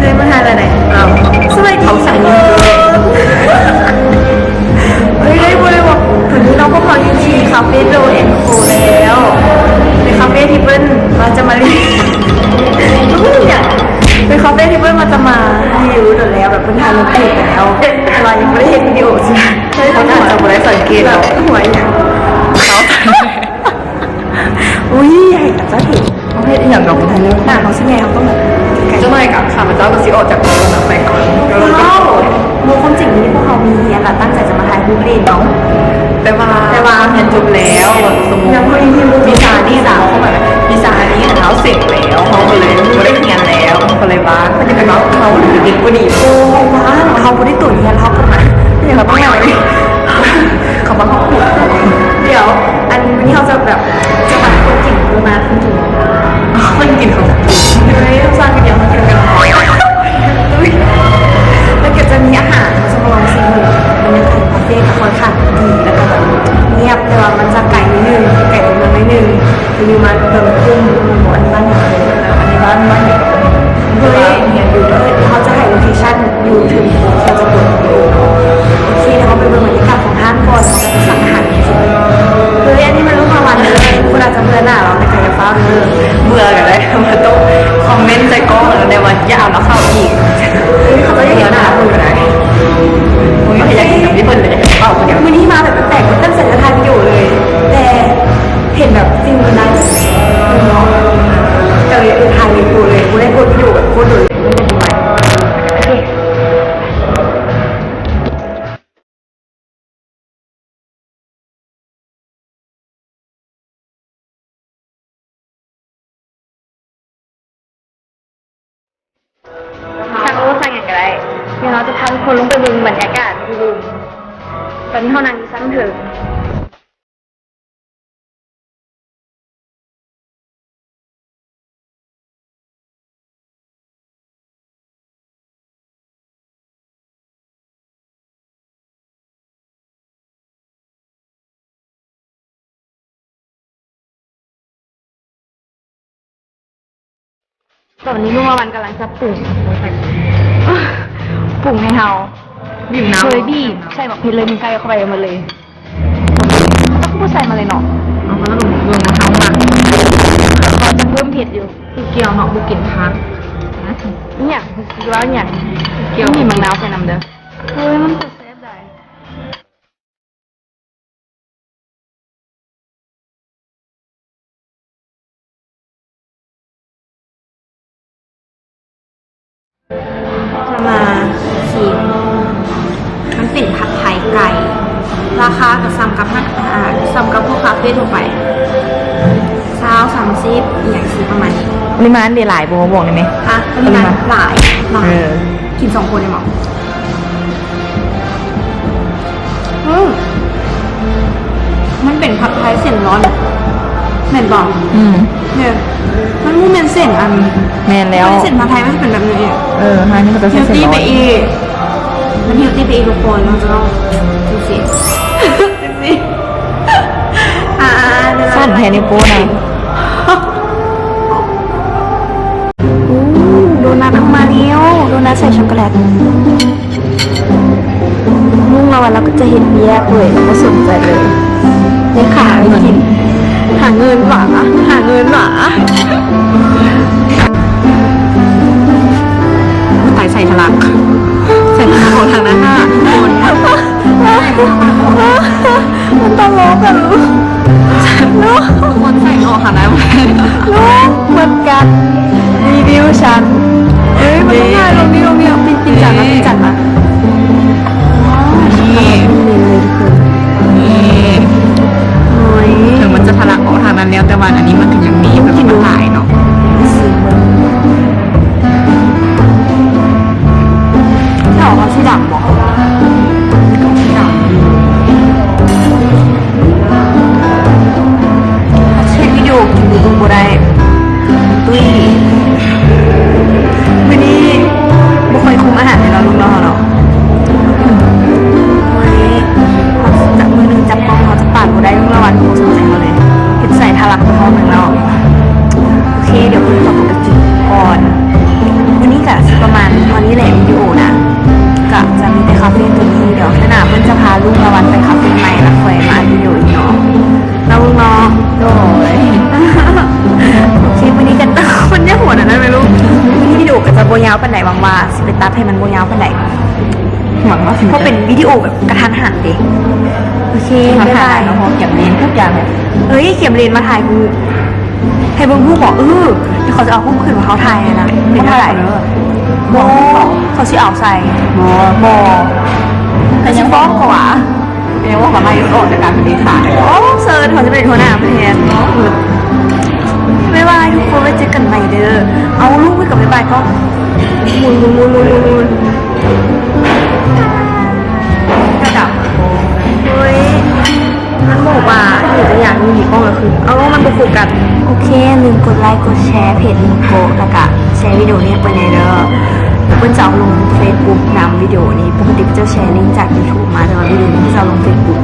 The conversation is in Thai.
เลยมาทานอะไรเราสวัสดีเขาสั่งเงินเฮ้ยได้บอกถึงน้องพวกเขาอยู่ที่คาเฟ่โรเอ็นโคแล้วในคาเฟ่ที่เปิ้ลมาจะมารีเนี่ยเป็นคาเฟ่ที่เปิ้ลมาจะมารีวิวเดี๋ยวแล้วแบบเพิ่งถ่ายรูปติดแล้วเรายังไม่ได้เห็นวิดีโอใช่ไหมเขาอาจจะไม่ได้สังเกตแล้วหัวอย่างเขาอุ้ยใหญ่กับเจ้าถิ่นเขาให้อย่างดอกไม้เลยหน้าเขาใช่ไหมเขาต้องแบบเจ้าหน่อยกับข้าพเจ้าก็ซิออกจากตัวนักไปก่อนเขาโมคนจริงนี่พวกเขามีเฮียนตั้งใจจะมาถ่ายรูปเล่นเนาะแต่ว่าเรียนจบแล้วสมมติวิชานี่สาวเขาแบบวิชานี้เขาเสร็จแล้วเขาก็เลยไม่ได้เรียนแล้วเขาเลยบ้านเขาจะไปบ้านเขาหรือเด็กก็ดีโอ้บ้านเขาไม่ได้ตุ๋ยเรียนเขาคนไหนเนี่ยเขาต้องยังไงเขาบ้าเขาขุดเดี๋ยวอันนี้เขาจะแบบจะมาคนจริงมาถึงคนกินเขาเฮ้ยสร้างกันอย่างเดียวกันแล้วก็จะมีอาหารมาลองชิมดูบรรยากาศคาเฟ่กับคนขัดดีแล้วก็แบบเงียบแต่ว่ามันจะไก่นิดนึงไก่ในเมืองนิดนึงจะมีมาเติมกุ้งหมูอันบ้านหนึ่งอันนี้บ้านเด็กเฮ้ยเนี่ยอยู่ด้วยเขาจะให้โลเคชั่นอยู่ถึงเราจะกดดูโอเคเขาไปดูบรรยากาศของห้างก่อนเขาจะสั่งอาหารจริงเฮ้ยอันนี้มันรู้มาวันเลยคุณอาจจะเบื่อหน้าเราในกายฟ้าเลยเบื่อกันเลยมันต้องคอมเมนต์ใจก้องเลยในวันยาวมาเข้าอีกเขาจะเห็นหน้าคุณกันไหนผมไม่อยากกินกับพี่เปิ้ลเลยเปล่าคนเดียววันนี้มาแบบแปลกๆตั้งใจจะทานอยู่เลยแต่เห็นแบบฟิลมันได้เนาะก็เลยทานเลยกูเลยกูได้กดอยู่แบบโคตรเลยทางโอ้สั่งอย่างไรเดี๋ยวเราจะพาทุกคนลงไปดูบรรยากาศที่รูมตอนนี้เขานั่งชั้นถึงตอนนี้ลุงวันกำลังจะปรุงให้เฮาบีบน้ำเลยบีบใส่หมักเพชรเลยมีใส่เข้าไปมาเลยต้องพูดใส่มาเลยเนาะเอาก็ต้องลงมาเท้ามาตอนจะเพิ่มเผ็ดอยู่คือเกี๊ยวเนาะบุกินพักเนี่ยแล้วเนี่ยเกี๊ยวมีมะนาวใส่น้ำเด้อเฮ้ยมันจะเซฟได้จะมาชิมมันเป็นผัดไทยไก่ราคากับซ้ำกับซ้ำกับพวกคาเฟ่ทั่วไป30อย่างสีประมาณนี้ปริมาณเดียหลายบอกได้ไหมคะปริมาณหลายกิน2 คนเลยมั้งมันเป็นผัดไทยเส้นร้อนแม่นบอกเนี่ยมันมูเมนเส้นอันแมนแล้วเส้นผัดไทยไม่ใช่เป็นแบบนี้ฮะนี่มันจะเส้นร้อนเฮลตี้ไปอีกมันเฮลตี้ไปอีกทุกคนเราจะต้องดูสิสั้นแทนนิ้วโป้นะโดนัทมาเนี้ยวโดนัทใส่ช็อกโกแลตมุ่งเราวันเราก็จะเห็นแยกเลยไม่สนใจเลยได้ขาไม่กินหาเงินหวาตายใส่ทะลักของทางนั้นน่ะคนมันตลกกันลูกคนใส่ออกหาได้ไหมลูกเหมือนกันรีวิวฉันเฮ้ยมันง่ายลงนี้ปินจัดมานี่ถึงมันจะทะลักออกทางนั้นแล้วแต่วันอันนี้มันถึงยังมีแบบมันหลายเนาะที่ออกมาที่ดับบอกเช็ควิดีโอกินดูตรงโบได้ตุ้ย นไหนหวังว่าสิเป็นตัดให้มันโมยาวปานไหน หวังว่าสิ เพราะเป็นวิดีโอแบบกระทันหันเด็โอเค มา บ๊าย ถ่า บาย ย เนาะเก็บเลนทุกอย่างเลย เฮ้ยเขียมเลนมาถ่ายกูให้เบิ่งผู้บอกเดี๋ยวเขาจะเอาผู้คืนมาเขาถ่ายนะเป็นเท่าไหร่ บอ เขาชื่อเอาใส่ บอ แต่ยังฟ้องกว่า เรียกว่ามายุออกจากการเป็นเลขาเลย โอ้เซิร์นเขาจะเป็นหัวหน้าประเทศเนาะบ๊ายบายทุกคนไว้เจอกันใหม่เด้อเอาลูกไปกับบ๊ายบายก็หมุนกระดับเฮ้ยมันบอกว่าหนูจะอยากมีกล้องแล้วคือเอามันบุกกันโอเคลืมกดไลค์กดแชร์เพจลิงโกแล้วก็แชร์วิดีโอนี้ไปในเด้อเพื่อนจะเอาลงเฟซบุ๊กนำวิดีโอนี้ปกติจะแชร์ลิงก์จาก YouTube มาแต่ว่าวิดีโอนี้จะเอาลงเฟซบุ๊ก